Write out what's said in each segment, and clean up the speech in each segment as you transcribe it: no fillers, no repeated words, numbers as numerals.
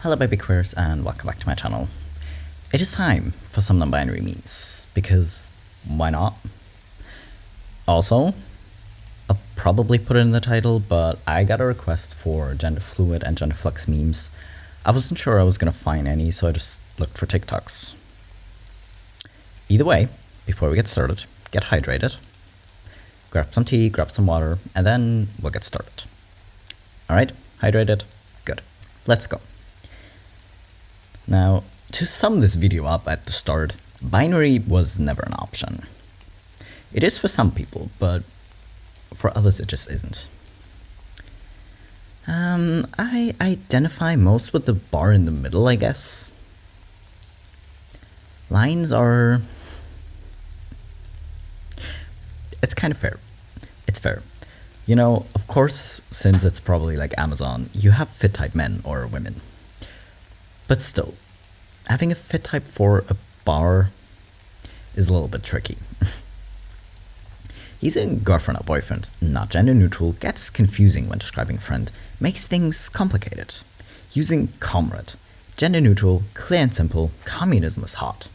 Hello baby queers and welcome back to my channel. It is time for some non-binary memes, because why not? Also, I'll probably put it in the title, but I got a request for genderfluid and genderflux memes. I wasn't sure I was gonna find any, so I just looked for TikToks. Either way, before we get started, get hydrated, grab some tea, grab some water, and then we'll get started. Alright, hydrated? Good. Let's go. Now, to sum this video up at the start, binary was never an option. It is for some people, but for others it just isn't. I identify most with the bar in the middle, I guess. Lines are... It's kind of fair. It's fair. You know, of course, since it's probably like Amazon, you have fit type men or women. But still, having a fit type for a bar is a little bit tricky. Using girlfriend or boyfriend, not gender neutral, gets confusing when describing friend, makes things complicated. Using comrade, gender neutral, clear and simple, communism is hot.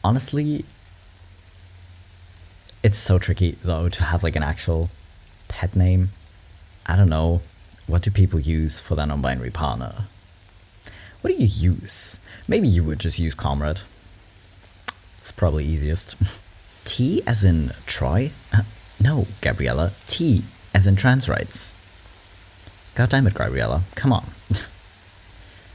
Honestly, it's so tricky though to have like an actual pet name. I don't know. What do people use for their non-binary partner? What do you use? Maybe you would just use comrade. It's probably easiest. T as in Troy? No, Gabriella. T as in trans rights. God damn it, Gabriella. Come on.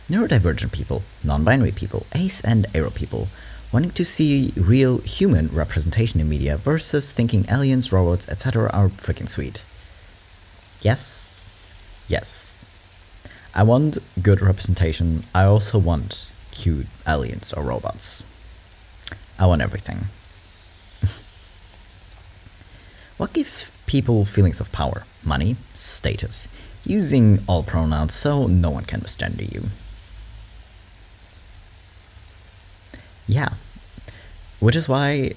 Neurodivergent people, non-binary people, ace and aro people, wanting to see real human representation in media versus thinking aliens, robots, etc. are freaking sweet. Yes. Yes. I want good representation. I also want cute aliens or robots. I want everything. What gives people feelings of power? Money? Status? Using all pronouns so no one can misgender you. Yeah. Which is why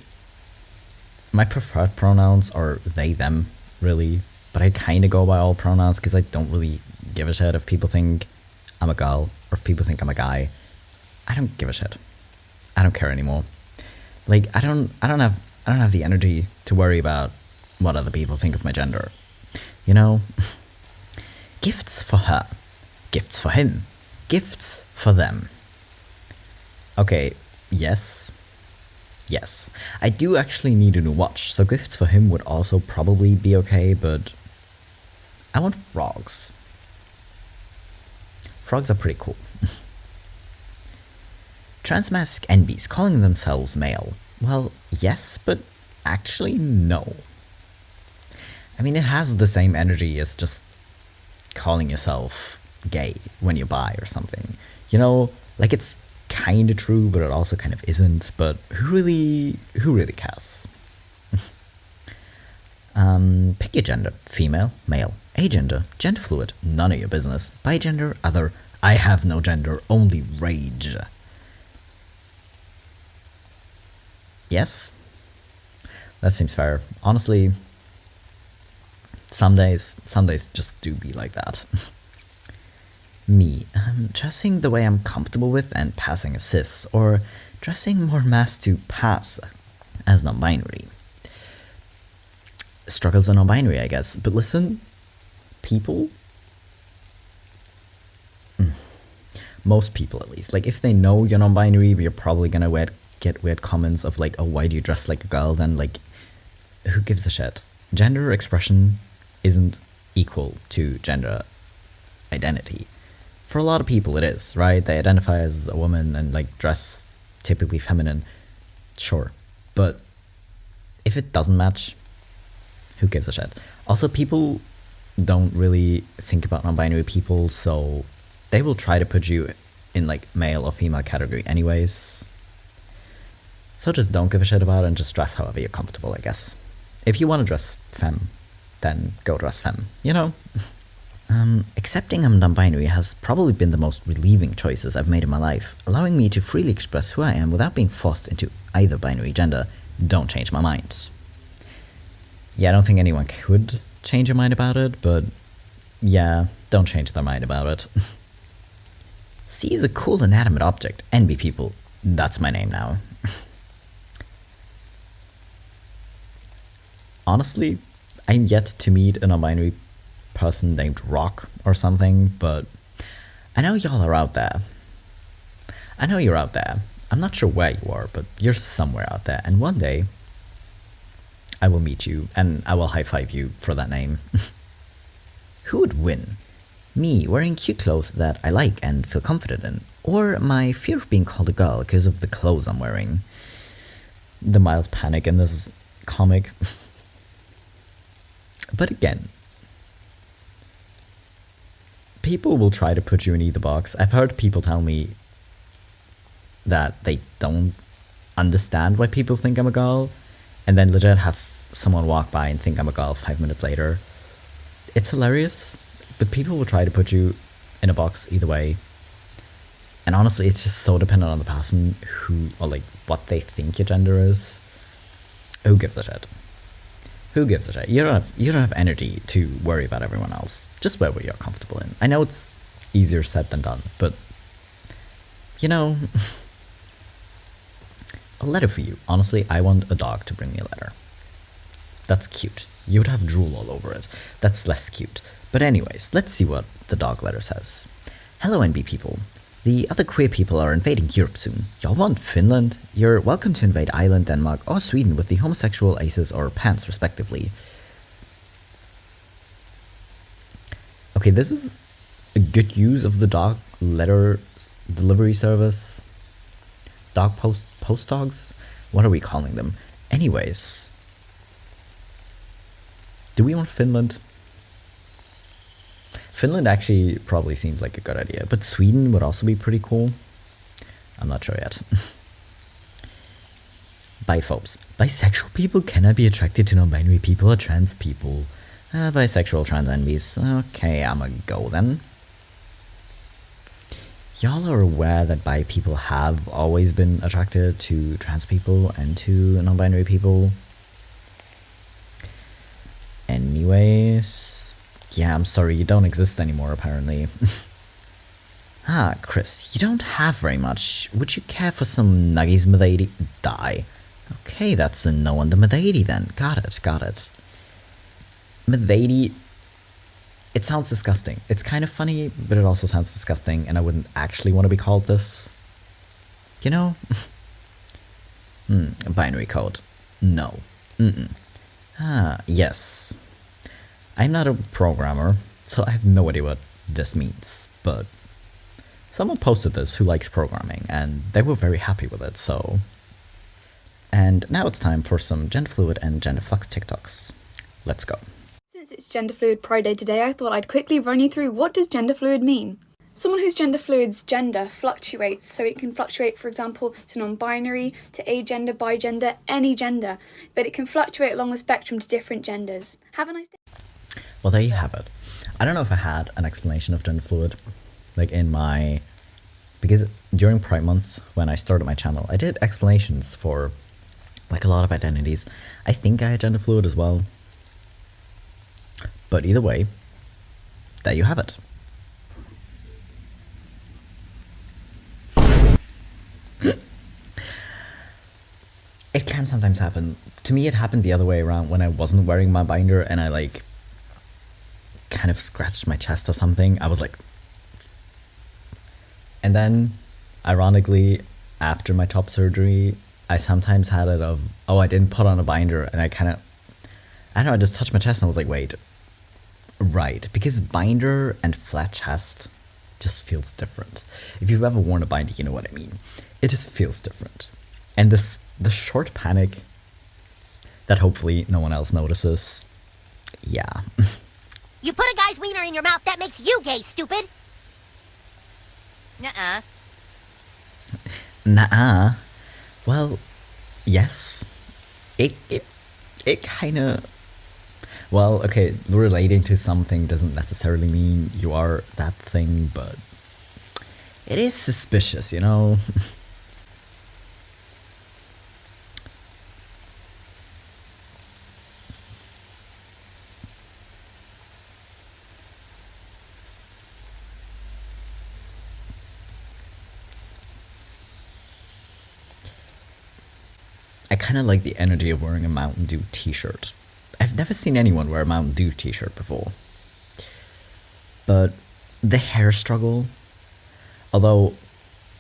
my preferred pronouns are they, them, really. But I kind of go by all pronouns because I don't really give a shit if people think I'm a girl or if people think I'm a guy. I don't give a shit. I don't care anymore. Like I don't have the energy to worry about what other people think of my gender. You know? Gifts for her. Gifts for him. Gifts for them. Okay, yes. Yes. I do actually need a new watch, so gifts for him would also probably be okay, but I want frogs. Frogs are pretty cool. Transmasc envies calling themselves male. Well, yes, but actually no. I mean, it has the same energy as just calling yourself gay when you're bi or something. You know, like it's kind of true, but it also kind of isn't, but who really cares? Pick your gender. Female, male, agender, genderfluid, none of your business, bigender, other, I have no gender, only rage. Yes? That seems fair. Honestly, some days just do be like that. Me, dressing the way I'm comfortable with and passing as cis, or dressing more mass to pass as non-binary. Struggles are non-binary, I guess, but listen, people, most people at least, like if they know you're non-binary, you're probably gonna get weird comments of like, oh, why do you dress like a girl? Then like, who gives a shit? Gender expression isn't equal to gender identity. For a lot of people it is, right? They identify as a woman and like dress typically feminine, sure. But if it doesn't match, who gives a shit? Also, people don't really think about non-binary people, so they will try to put you in like male or female category anyways. So just don't give a shit about it and just dress however you're comfortable, I guess. If you want to dress femme, then go dress femme, you know? Accepting I'm non-binary has probably been the most relieving choices I've made in my life, allowing me to freely express who I am without being forced into either binary gender. Don't change my mind. Yeah, I don't think anyone could change your mind about it, but Yeah, don't change their mind about it. C is a cool inanimate object. NB people. That's my name now. Honestly, I'm yet to meet a non-binary person named Rock or something, but I know y'all are out there. I know you're out there. I'm not sure where you are, but you're somewhere out there, and one day I will meet you and I will high-five you for that name. Who would win? Me wearing cute clothes that I like and feel confident in, or my fear of being called a girl because of the clothes I'm wearing? The mild panic in this comic. But again, people will try to put you in either box. I've heard people tell me that they don't understand why people think I'm a girl, and then legit have someone walk by and think I'm a girl 5 minutes later. It's hilarious, but people will try to put you in a box either way. And honestly, it's just so dependent on the person who, or like, what they think your gender is. Who gives a shit? Who gives a shit? You don't have energy to worry about everyone else. Just wear what you're comfortable in. I know it's easier said than done, but you know, a letter for you. Honestly, I want a dog to bring me a letter. That's cute. You would have drool all over it. That's less cute. But anyways, let's see what the dog letter says. Hello, NB people. The other queer people are invading Europe soon. Y'all want Finland? You're welcome to invade Ireland, Denmark, or Sweden with the homosexual aces or pants, respectively. Okay, this is a good use of the dog letter delivery service. Dog post dogs? What are we calling them? Anyways. Do we want Finland? Finland actually probably seems like a good idea, but Sweden would also be pretty cool. I'm not sure yet. Biphobes. Bisexual people cannot be attracted to non-binary people or trans people. Bisexual trans envies. Okay, I'ma go then. Y'all are aware that bi people have always been attracted to trans people and to non-binary people. Anyways... Yeah, I'm sorry, you don't exist anymore, apparently. Ah, Chris, you don't have very much. Would you care for some nuggies, Medady? Die. Okay, that's a no on the Medady then. Got it. Medady... It sounds disgusting. It's kind of funny, but it also sounds disgusting, and I wouldn't actually want to be called this. You know? Binary code. No. Ah, yes. I'm not a programmer, so I have no idea what this means, but someone posted this who likes programming, and they were very happy with it, so... And now it's time for some genderfluid and genderflux TikToks. Let's go. Since it's genderfluid Pride Day today, I thought I'd quickly run you through what does genderfluid mean. Someone who's genderfluid's gender fluctuates, so it can fluctuate, for example, to non-binary, to agender, bigender, any gender, but it can fluctuate along the spectrum to different genders. Have a nice day. Well, there you have it. I don't know if I had an explanation of genderfluid, like in my... Because during Pride Month, when I started my channel, I did explanations for, like, a lot of identities. I think I had genderfluid as well. But either way, there you have it. It can sometimes happen. To me, it happened the other way around when I wasn't wearing my binder and I, like, kind of scratched my chest or something. I was like... And then, ironically, after my top surgery, I sometimes had it of, oh, I didn't put on a binder, and I kind of... I don't know, I just touched my chest and I was like, wait. Right, because binder and flat chest just feels different. If you've ever worn a binder, you know what I mean. It just feels different. And the short panic that hopefully no one else notices, yeah. You put a guy's wiener in your mouth, that makes you gay, stupid! Nuh-uh. Nuh-uh. Well, yes. It kinda... Well, okay, relating to something doesn't necessarily mean you are that thing, but... It is suspicious, you know? I kind of like the energy of wearing a Mountain Dew t-shirt. I've never seen anyone wear a Mountain Dew t-shirt before. But the hair struggle, although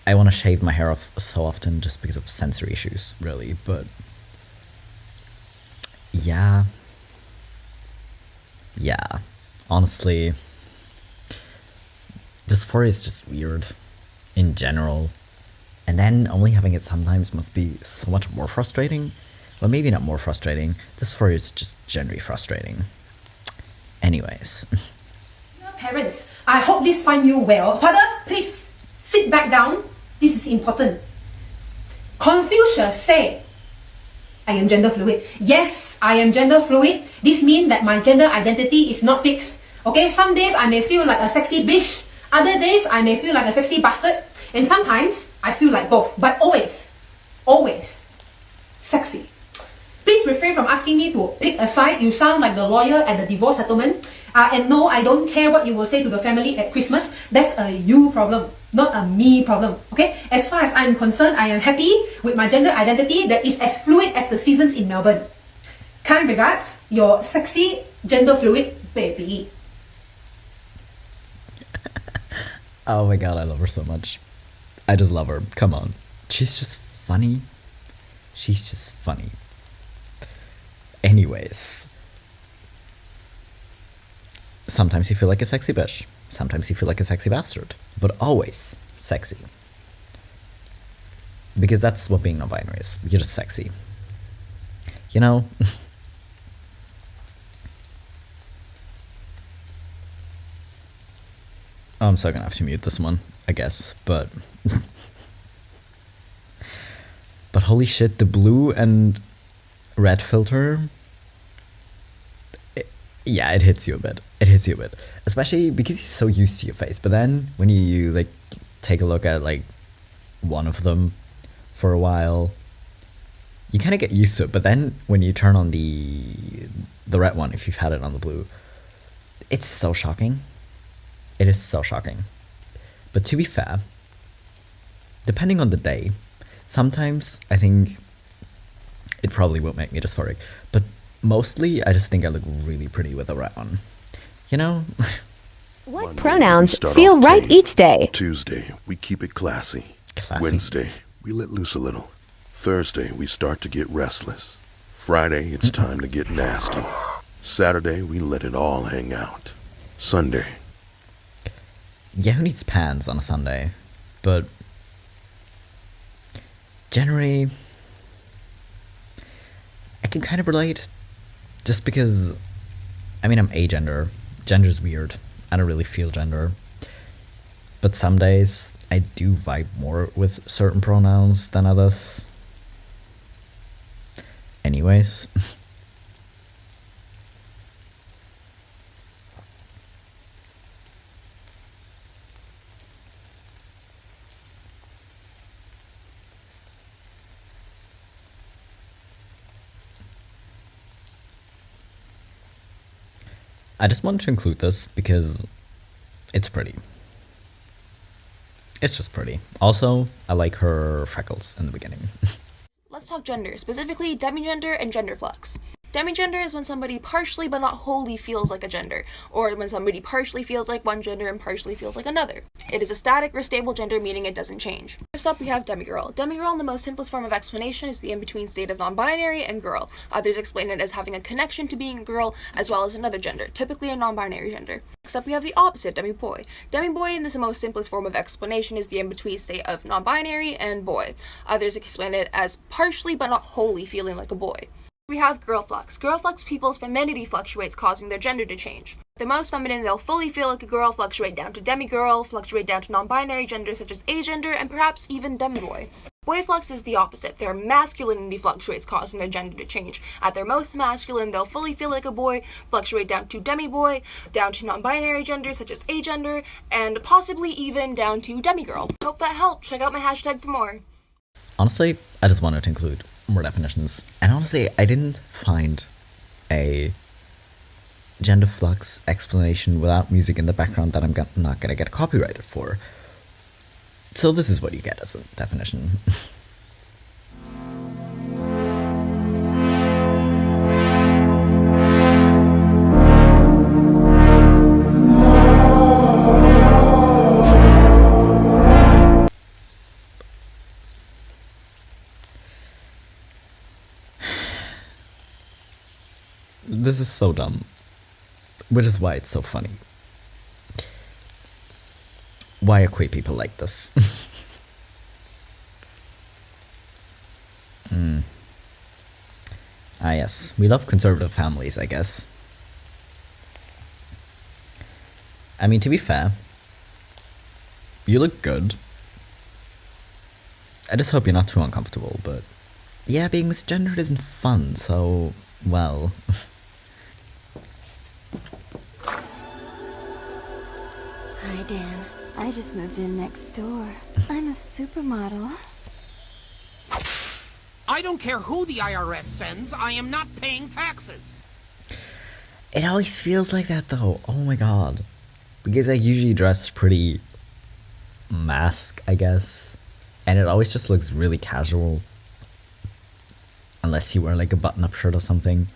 I want to shave my hair off so often just because of sensory issues, really, but yeah, honestly, dysphoria is just weird in general, and then only having it sometimes must be so much more frustrating. Well, maybe not more frustrating, dysphoria is just generally frustrating. Anyways. Parents, I hope this find you well. Father, please sit back down. This is important. Confucius said, I am gender fluid. Yes, I am gender fluid. This means that my gender identity is not fixed. Okay, some days I may feel like a sexy bitch. Other days I may feel like a sexy bastard. And sometimes I feel like both. But always, sexy. Please refrain from asking me to pick a side. You sound like the lawyer at the divorce settlement. And no, I don't care what you will say to the family at Christmas. That's a you problem, not a me problem, okay? As far as I'm concerned, I am happy with my gender identity that is as fluid as the seasons in Melbourne. Kind regards, your sexy gender fluid baby. Oh my god, I love her so much. I just love her. Come on. She's just funny. She's just funny. Anyways. Sometimes you feel like a sexy bitch. Sometimes you feel like a sexy bastard. But always sexy. Because that's what being non-binary is. You're just sexy. You know? I'm still gonna have to mute this one, I guess. But... but holy shit, the blue and red filter... yeah, it hits you a bit. It hits you a bit. Especially because you're so used to your face. But then when you like take a look at like one of them for a while, you kind of get used to it. But then when you turn on the red one, if you've had it on the blue, it's so shocking. It is so shocking. But to be fair, depending on the day, sometimes I think it probably won't make me dysphoric. But mostly, I just think I look really pretty with a red one. You know? What Monday, pronouns we start feel off right tame. each day? Tuesday, we keep it classy. Classy. Wednesday, we let loose a little. Thursday, we start to get restless. Friday, it's time to get nasty. Saturday, we let it all hang out. Sunday. Yeah, who needs pants on a Sunday? But generally, I can kind of relate. Just because, I mean, I'm agender. Gender's weird. I don't really feel gender. But some days, I do vibe more with certain pronouns than others. Anyways. I just wanted to include this because it's pretty. It's just pretty. Also, I like her freckles in the beginning. Let's talk gender, specifically demigender and genderflux. Demigender is when somebody partially but not wholly feels like a gender, or when somebody partially feels like one gender and partially feels like another. It is a static or stable gender, meaning it doesn't change. First up, we have demigirl. Demigirl, in the most simplest form of explanation, is the in-between state of non-binary and girl. Others explain it as having a connection to being a girl, as well as another gender, typically a non-binary gender. Next up, we have the opposite, demiboy. Demiboy, in this most simplest form of explanation, is the in-between state of non-binary and boy. Others explain it as partially but not wholly feeling like a boy. We have girlflux. Girlflux people's femininity fluctuates, causing their gender to change. The most feminine, they'll fully feel like a girl, fluctuate down to demigirl, fluctuate down to non-binary genders such as agender, and perhaps even demiboy. Boyflux is the opposite. Their masculinity fluctuates, causing their gender to change. At their most masculine, they'll fully feel like a boy, fluctuate down to demiboy, down to non-binary genders such as agender, and possibly even down to demigirl. Hope that helped. Check out my hashtag for more. Honestly, I just wanted to include more definitions. And honestly, I didn't find a genderflux explanation without music in the background that I'm not gonna get copyrighted for. So this is what you get as a definition. This is so dumb. Which is why it's so funny. Why are queer people like this? Ah yes, we love conservative families, I guess. I mean, to be fair, you look good. I just hope you're not too uncomfortable, but yeah, being misgendered isn't fun, so, well. Hi, Dan. I just moved in next door. I'm a supermodel. I don't care who the IRS sends, I am not paying taxes. It always feels like that though, oh my god. Because I usually dress pretty mask, I guess. And it always just looks really casual. Unless you wear like a button-up shirt or something.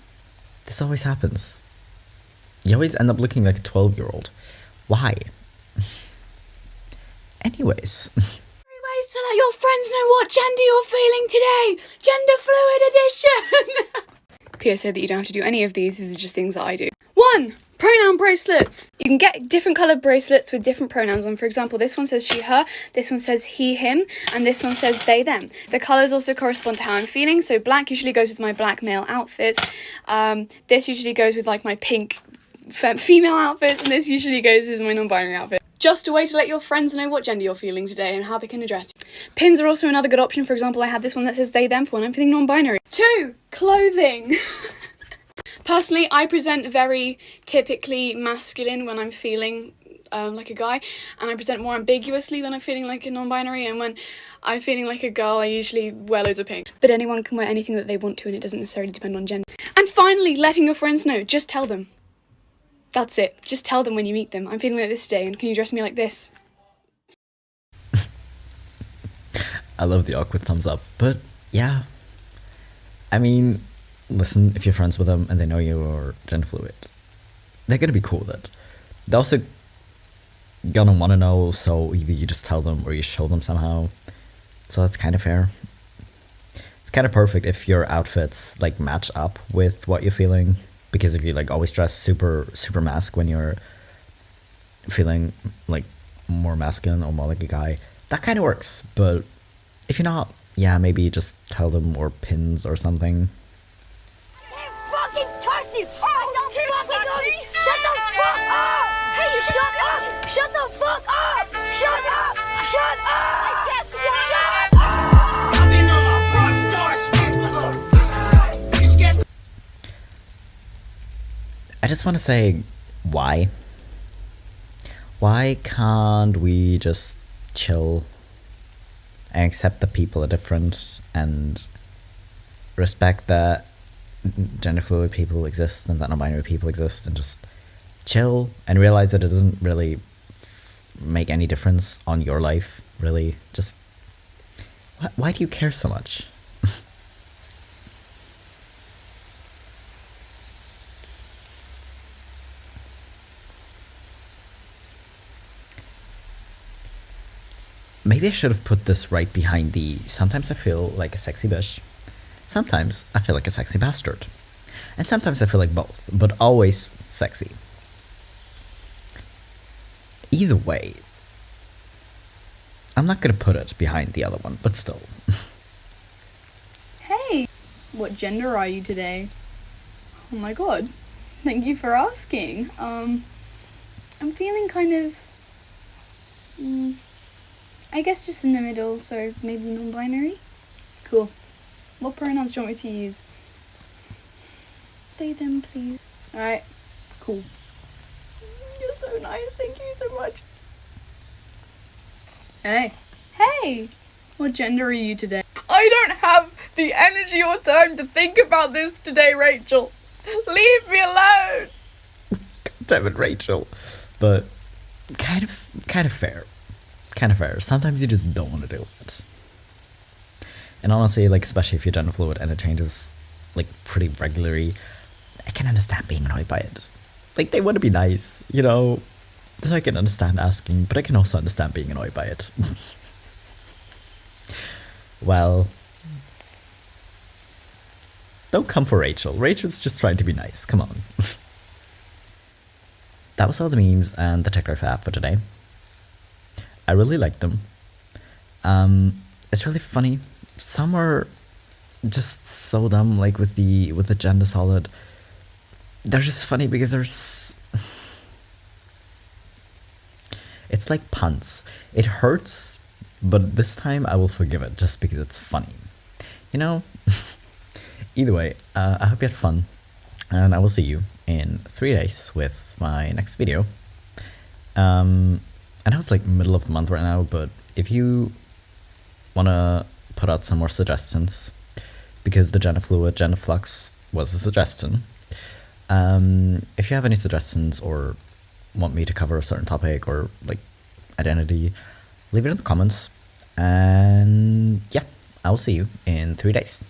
This always happens. You always end up looking like a 12-year-old. Why? Anyways. Ways to let your friends know what gender you're feeling today! Gender fluid edition! PSA that you don't have to do any of these, these are just things that I do. 1. Pronoun bracelets! You can get different coloured bracelets with different pronouns on. For example, this one says she, her, this one says he, him, and this one says they, them. The colours also correspond to how I'm feeling, so black usually goes with my black male outfits. This usually goes with like my pink female outfits, and this usually goes with my non-binary outfit. Just a way to let your friends know what gender you're feeling today and how they can address you. Pins are also another good option. For example, I have this one that says they, them for when I'm feeling non-binary. 2. Clothing. Personally, I present very typically masculine when I'm feeling like a guy, and I present more ambiguously when I'm feeling like a non-binary, and when I'm feeling like a girl, I usually wear loads of pink. But anyone can wear anything that they want to, and it doesn't necessarily depend on gender. And finally, letting your friends know. Just tell them. That's it. Just tell them when you meet them. I'm feeling like this today, and can you dress me like this? I love the awkward thumbs up, but yeah. I mean, listen, if you're friends with them and they know you're gender fluid, they're gonna be cool with it. They're also gonna wanna know, so either you just tell them or you show them somehow. So that's kind of fair. It's kind of perfect if your outfits like match up with what you're feeling. Because if you like always dress super mask when you're feeling like more masculine or more like a guy, that kind of works. But if you're not, yeah, maybe just tell them, or pins or something. Fucking touch me! Shut the fuck up! Hey, shut up! Shut the fuck up! Shut up! Shut up! Guess what? Shut up! I've been on my rock star shit. I just want to say, why? Why can't we just chill and accept that people are different and respect that gender fluid people exist and that non-binary people exist, and just chill and realize that it doesn't really make any difference on your life, really? Just, why do you care so much? Maybe I should have put this right behind the sometimes I feel like a sexy bitch, sometimes I feel like a sexy bastard, and sometimes I feel like both, but always sexy. Either way, I'm not gonna put it behind the other one, but still. Hey! What gender are you today? Oh my god. Thank you for asking. I'm feeling kind of... I guess just in the middle, so maybe non-binary? Cool. What pronouns do you want me to use? They, them, please. Alright, cool. You're so nice, thank you so much. Hey. Hey! What gender are you today? I don't have the energy or time to think about this today, Rachel. Leave me alone! Damn it, Rachel. But kind of fair. Kind of fair. Sometimes you just don't want to do it. And honestly, like, especially if you're gender fluid and it changes like pretty regularly, I can understand being annoyed by it. Like, they want to be nice, you know, so I can understand asking, but I can also understand being annoyed by it. Well, Don't come for Rachel. Rachel's just trying to be nice. Come on. That was all the memes and the TikToks I have for today. I really liked them. It's really funny. Some are just so dumb, like with the gendersolid. They're just funny because it's like puns. It hurts, but this time I will forgive it just because it's funny. You know? Either way, I hope you had fun, and I will see you in 3 days with my next video. I know it's like middle of the month right now, but if you want to put out some more suggestions, because the genderfluid, genderflux was a suggestion. If you have any suggestions or want me to cover a certain topic or like identity, leave it in the comments. And yeah, I will see you in 3 days.